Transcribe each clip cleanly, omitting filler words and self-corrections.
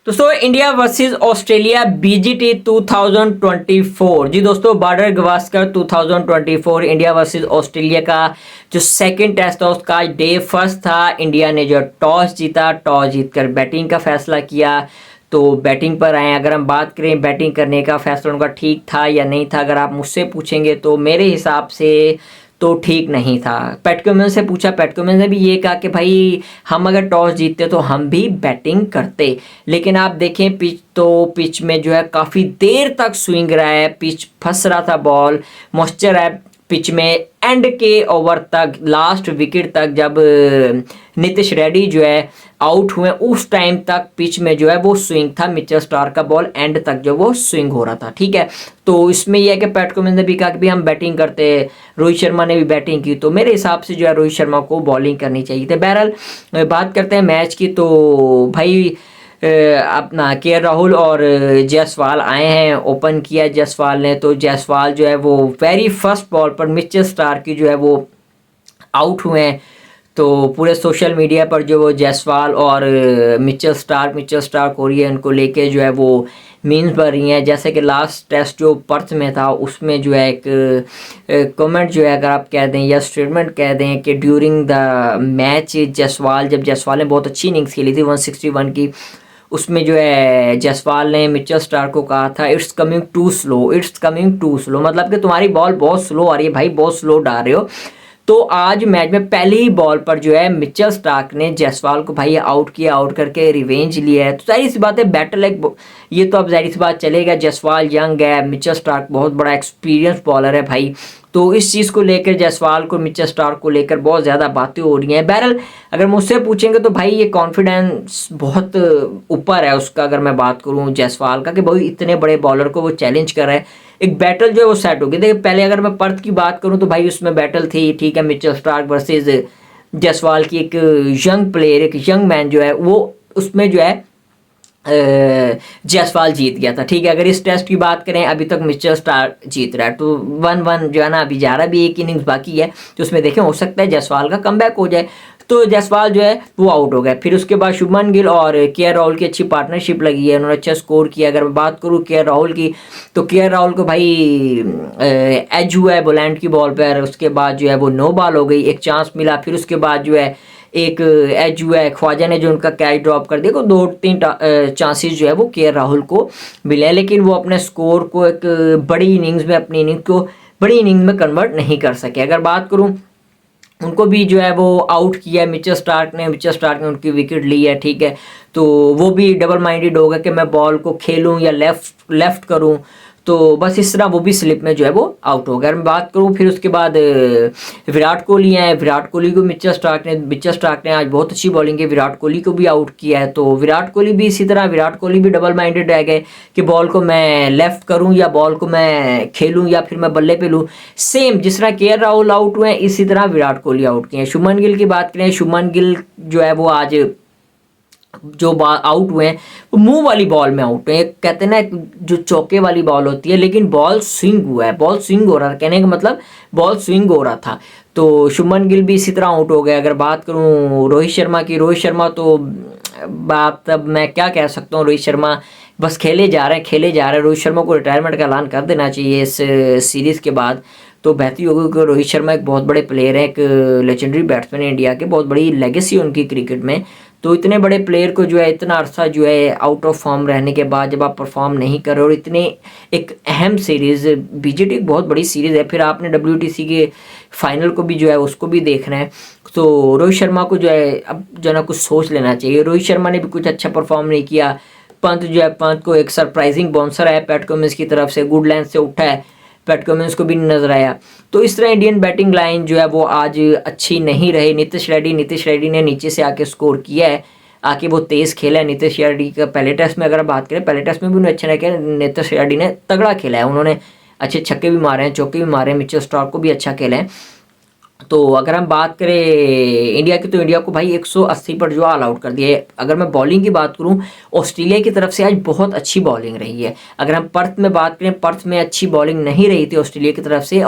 दोस्तों India versus Australia BGT 2024 जी दोस्तों border Gavaskar 2024 India versus Australia का जो सेकंड टेस्ट था उसका डे फर्स्ट था। इंडिया ने जो टॉस जीता, टॉस जीतकर बैटिंग का फैसला किया तो बैटिंग पर आए। अगर हम बात करें बैटिंग करने का फैसला उनका ठीक था या नहीं था, अगर आप मुझसे पूछेंगे तो मेरे हिसाब से तो ठीक नहीं था। पैट कमिंस से पूछा, पैट कमिंस ने भी ये कहा कि भाई हम अगर टॉस जीतते तो हम भी बैटिंग करते, लेकिन आप देखें पिच में जो है काफ़ी देर तक स्विंग रहा है, पिच फंस रहा था, बॉल मॉइस्चर है पिच में। एंड के ओवर तक, लास्ट विकेट तक जब नीतीश रेड्डी जो है आउट हुए उस टाइम तक पिच में जो है वो स्विंग था, मिचेल स्टार्क का बॉल एंड तक जो वो स्विंग हो रहा था। ठीक है, तो इसमें यह है कि पैट कमिंस ने भी कहा कि भी हम बैटिंग करते, रोहित शर्मा ने भी बैटिंग की, तो मेरे हिसाब से जो है रोहित शर्मा को बॉलिंग करनी चाहिए थी। बहरहाल बात करते हैं मैच की, तो भाई अपना के राहुल और जायसवाल आए हैं, ओपन किया जायसवाल ने। तो जायसवाल जो है वो वेरी फर्स्ट बॉल पर मिचेल स्टार्क की जो है वो आउट हुए हैं। तो पूरे सोशल मीडिया पर जो वो जायसवाल और मिचेल स्टार्क हो रही है, उनको लेके जो है वो मीम्स बन रही हैं। जैसे कि लास्ट टेस्ट जो पर्थ में था उसमें जो है एक कमेंट जो है, अगर आप कह दें या स्टेटमेंट कह दें कि ड्यूरिंग द मैच जायसवाल, जब जायसवाल ने बहुत अच्छी इनिंग्स खेली थी 161 की, उसमें जो है जायसवाल ने मिचेल स्टार्क को कहा था it's coming too slow, it's coming too slow, मतलब कि तुम्हारी बॉल बहुत स्लो आ रही है भाई, बहुत स्लो डाल रहे हो। तो आज मैच में पहली ही बॉल पर जो है मिचेल स्टार्क ने जायसवाल को भाई आउट किया, आउट करके रिवेंज लिया है। तो जाहिर सी बात है बैटल है ये, तो अब जाहिर सी बात चलेगा। जायसवाल यंग है, मिचेल स्टार्क बहुत बड़ा एक्सपीरियंस बॉलर है भाई, तो इस चीज़ को लेकर जायसवाल को, मिचेल स्टार्क को लेकर बहुत ज़्यादा बातें हो रही हैं। बहरहाल अगर मुझसे पूछेंगे तो भाई ये कॉन्फिडेंस बहुत ऊपर है उसका, अगर मैं बात करूँ जायसवाल का, कि भाई इतने बड़े बॉलर को वो चैलेंज कर रहा है, एक बैटल जो है वो सेट होगी। देखिए पहले अगर मैं पर्थ की बात करूँ तो भाई उसमें बैटल थी, ठीक है, मिचेल स्टार्क वर्सेस जायसवाल की, एक यंग प्लेयर, एक यंग मैन जो है वो, उसमें जो है जायसवाल जीत गया था। ठीक है, अगर इस टेस्ट की बात करें अभी तक मिचेल स्टार्क जीत रहा है, तो 1-1 जो है ना अभी जा रहा है, अभी एक इनिंग्स बाकी है, तो उसमें देखें हो सकता है जायसवाल का कमबैक हो जाए। तो जायसवाल जो है वो आउट हो गया। फिर उसके बाद शुभमन गिल और के राहुल की अच्छी पार्टनरशिप लगी है, उन्होंने अच्छा स्कोर किया। अगर मैं बात करूँ के राहुल की, तो के राहुल को भाई एज हुआ है बोलैंड की बॉल पर, उसके बाद जो है वो नो बॉल हो गई, एक चांस मिला। फिर उसके बाद जो है एक एज हुआ है, ख्वाजा ने जो उनका कैच ड्रॉप कर दिया, को 2-3 चांसेस जो है वो के राहुल को मिले, लेकिन वो अपने स्कोर को एक बड़ी इनिंग्स में, अपनी इनिंग को बड़ी इनिंग में कन्वर्ट नहीं कर सके। अगर बात करूँ, उनको भी जो है वो आउट किया है मिचेल स्टार्क ने उनकी विकेट ली है। ठीक है, तो वो भी डबल माइंडेड होगा कि मैं बॉल को खेलूं या लेफ्ट करूं, तो बस इस तरह वो भी स्लिप में जो है वो आउट हो गया। अगर मैं बात करूं फिर उसके बाद विराट कोहली हैं, विराट कोहली को मिचेल स्टार्क ने आज बहुत अच्छी बॉलिंग की, विराट कोहली को भी आउट किया है। तो विराट कोहली भी इसी तरह, विराट कोहली भी डबल माइंडेड रह गए कि बॉल को मैं लेफ्ट करूं या बॉल को मैं खेलूं या फिर मैं बल्ले पे लूं। सेम जिस तरह के राहुल आउट हुए इसी तरह विराट कोहली आउट किए हैं। शुभमन गिल की बात करें, शुभमन गिल जो है वो आज जो आउट हुए हैं वो मुंह वाली बॉल में आउट हुए। कहते हैं ना जो चौके वाली बॉल होती है, लेकिन बॉल स्विंग हुआ है, बॉल स्विंग हो रहा था, कहने का मतलब बॉल स्विंग हो रहा था। तो शुभमन गिल भी इसी तरह आउट हो गए। अगर बात करूं रोहित शर्मा की, रोहित शर्मा तो बात अब मैं क्या कह सकता हूँ, रोहित शर्मा बस खेले जा रहे हैं। रोहित शर्मा को रिटायरमेंट का ऐलान कर देना चाहिए इस सीरीज़ के बाद, तो बेहतरी होगी, क्योंकि रोहित शर्मा एक बहुत बड़े प्लेयर हैं, एक लेजेंडरी बैट्समैन है इंडिया के, बहुत बड़ी लेगेसी है उनकी क्रिकेट में। तो इतने बड़े प्लेयर को जो है इतना अरसा जो है आउट ऑफ फॉर्म रहने के बाद जब आप परफॉर्म नहीं कर रहे और इतने एक अहम सीरीज़, बीजीटी एक बहुत बड़ी सीरीज़ है, फिर आपने WTC के फाइनल को भी जो है उसको भी देखना है, तो रोहित शर्मा को जो है अब जो है ना कुछ सोच लेना चाहिए। रोहित शर्मा ने भी कुछ अच्छा परफॉर्म नहीं किया। पंत को एक सरप्राइजिंग बाउंसर है पैट कमिंस की तरफ से, गुड लेंथ से उठा है, पैट कमिंस को भी नजर आया। तो इस तरह इंडियन बैटिंग लाइन जो है वो आज अच्छी नहीं रही। नीतीश रेड्डी ने नीचे से आके स्कोर किया है, आके वो तेज़ खेला है। नीतीश रेड्डी का पहले टेस्ट में अगर बात करें, पहले टेस्ट में भी उन्होंने अच्छा नहीं किया, नीतीश रेड्डी ने तगड़ा खेला है, उन्होंने अच्छे छक्के भी मारे हैं, चौके भी मारे हैं, मिचेल स्टार्क को भी अच्छा खेला है। तो अगर हम बात करें इंडिया की, तो इंडिया को भाई 180 पर जो ऑल आउट कर दिया है। अगर मैं बॉलिंग की बात करूं, ऑस्ट्रेलिया की तरफ से आज बहुत अच्छी बॉलिंग रही है। अगर हम पर्थ में बात करें, पर्थ में अच्छी बॉलिंग नहीं रही थी ऑस्ट्रेलिया की तरफ से।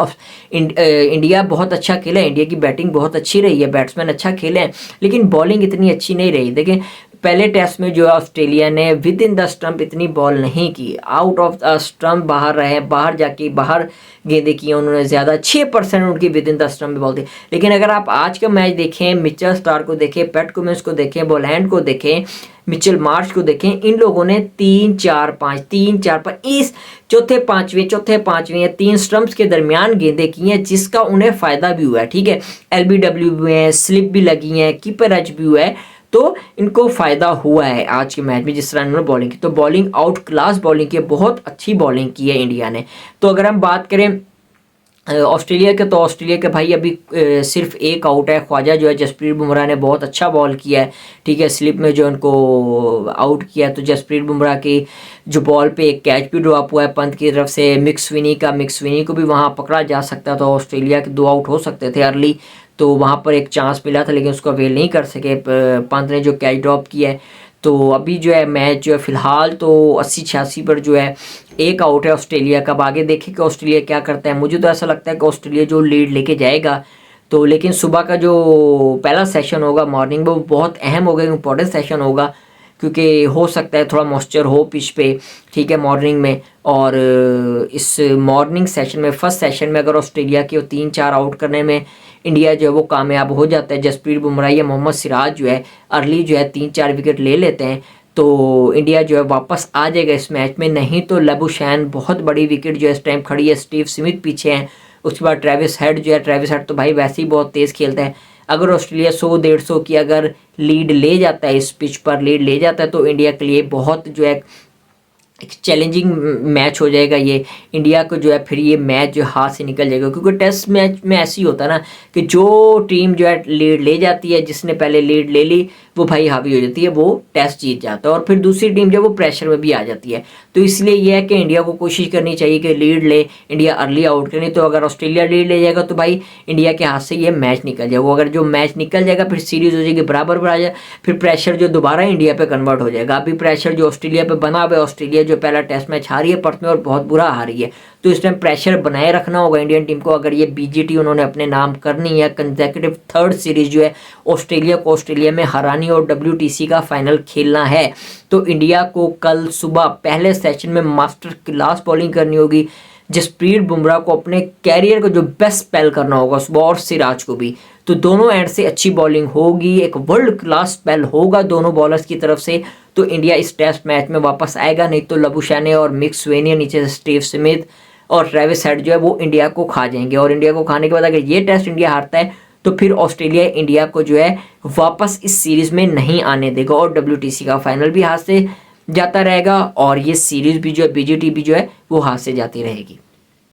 इंडिया बहुत अच्छा खेला है, इंडिया की बैटिंग बहुत अच्छी रही है, बैट्समैन अच्छा खेले हैं, लेकिन बॉलिंग इतनी अच्छी नहीं रही। देखें पहले टेस्ट में जो है ऑस्ट्रेलिया ने विद इन द स्टंप इतनी बॉल नहीं की, आउट ऑफ द स्टंप बाहर रहे, बाहर जाके बाहर गेंदें की उन्होंने ज़्यादा, 6% उनकी विद इन द स्टंप में बॉल थी। लेकिन अगर आप आज का मैच देखें, मिचेल स्टार्क को देखें, पैट कमिंस को देखें, बोलैंड को देखें, मिचेल मार्श को देखें, इन लोगों ने 3-4-5 इस चौथे पांचवें या 3 स्टंप्स के दरमियान गेंदें की हैं, जिसका उन्हें फ़ायदा भी हुआ है। ठीक है, LBW भी हुए हैं, स्लिप भी लगी हैं, कीपर एज भी हुआ है, तो इनको फ़ायदा हुआ है आज के मैच में जिस तरह इन्होंने बॉलिंग की। तो बॉलिंग आउट क्लास बॉलिंग की, बहुत अच्छी बॉलिंग की है इंडिया ने। तो अगर हम बात करें ऑस्ट्रेलिया के, तो ऑस्ट्रेलिया के भाई अभी सिर्फ एक आउट है, ख्वाजा जो है जसप्रीत बुमराह ने बहुत अच्छा बॉल किया है। ठीक है, स्लिप में जो उनको आउट किया, तो जसप्रीत बुमराह की जो बॉल पे एक कैच भी ड्रॉप हुआ है पंत की तरफ से, मिक्सविनी को भी वहाँ पकड़ा जा सकता था। ऑस्ट्रेलिया के 2 आउट हो सकते थे अर्ली, तो वहाँ पर एक चांस मिला था लेकिन उसको अवेल नहीं कर सके पंत ने जो कैच ड्रॉप किया है। तो अभी जो है मैच जो है फ़िलहाल तो 80-86 पर जो है एक आउट है ऑस्ट्रेलिया का। अब आगे देखें कि ऑस्ट्रेलिया क्या करता है। मुझे तो ऐसा लगता है कि ऑस्ट्रेलिया जो लीड लेके जाएगा, तो लेकिन सुबह का जो पहला सेशन होगा मॉर्निंग में, वो बहुत अहम होगा, इंपॉर्टेंट सेशन होगा, क्योंकि हो सकता है थोड़ा मॉइस्चर हो पिच पे। ठीक है, मॉर्निंग में, और इस मॉर्निंग सेशन में, फर्स्ट सेशन में अगर ऑस्ट्रेलिया के 3-4 आउट करने में इंडिया जो है वो कामयाब हो जाता है, जसप्रीत बुमराह या मोहम्मद सिराज जो है अर्ली जो है 3-4 विकेट ले लेते हैं, तो इंडिया जो है वापस आ जाएगा इस मैच में। नहीं तो लबुशैन बहुत बड़ी विकेट जो है इस टाइम खड़ी है, स्टीव स्मिथ पीछे हैं, उसके बाद ट्रेविस हेड जो है, ट्रेविस हेड तो भाई वैसे ही बहुत तेज़ खेलता है। अगर ऑस्ट्रेलिया 100-150 की अगर लीड ले जाता है, इस पिच पर लीड ले जाता है, तो इंडिया के लिए बहुत जो है एक चैलेंजिंग मैच हो जाएगा ये। इंडिया को जो है फिर ये मैच जो हाथ से निकल जाएगा, क्योंकि टेस्ट मैच में ऐसी होता है ना कि जो टीम जो है लीड ले जाती है, जिसने पहले लीड ले ली वो भाई हावी हो जाती है, वो टेस्ट जीत जाता है, और फिर दूसरी टीम जो है वो प्रेशर में भी आ जाती है। तो इसलिए ये है कि इंडिया को कोशिश करनी चाहिए कि लीड ले, इंडिया अर्ली आउट करे। तो अगर ऑस्ट्रेलिया लीड ले जाएगा तो भाई इंडिया के हाथ से ये मैच निकल जाएगा। वो अगर जो मैच निकल जाएगा फिर सीरीज़ हो जाएगी बराबर आ जाए, फिर प्रेशर जो दोबारा इंडिया पे कन्वर्ट हो जाएगा। अभी प्रेशर जो ऑस्ट्रेलिया पे बना हुआ है, ऑस्ट्रेलिया जो पहला टेस्ट मैच हारी है पर्थ में और बहुत बुरा हारी है, तो इस टाइम प्रेशर बनाए रखना होगा इंडियन टीम को। अगर ये BGT उन्होंने अपने नाम करनी है, कंसेक्यूटिव 3rd सीरीज जो है ऑस्ट्रेलिया को ऑस्ट्रेलिया में हरानी और WTC का फाइनल खेलना है, तो इंडिया को कल सुबह पहले सेशन में मास्टर क्लास बॉलिंग करनी होगी। जसप्रीत बुमराह को अपने कैरियर को जो बेस्ट स्पेल करना होगा सुबह, और सिराज को भी, तो दोनों एंड से अच्छी बॉलिंग होगी, एक वर्ल्ड क्लास स्पेल होगा दोनों बॉलर्स की तरफ से, तो इंडिया इस टेस्ट मैच में वापस आएगा। नहीं तो लबुशैने और मिक्सवेनी, नीचे से स्टीव स्मिथ और ट्रेविस हेड जो है वो इंडिया को खा जाएंगे। और इंडिया को खाने के बाद अगर ये टेस्ट इंडिया हारता है, तो फिर ऑस्ट्रेलिया इंडिया को जो है वापस इस सीरीज़ में नहीं आने देगा, और WTC का फाइनल भी हाथ से जाता रहेगा, और ये सीरीज़ भी जो है BGT भी जो है वो हाथ से जाती रहेगी।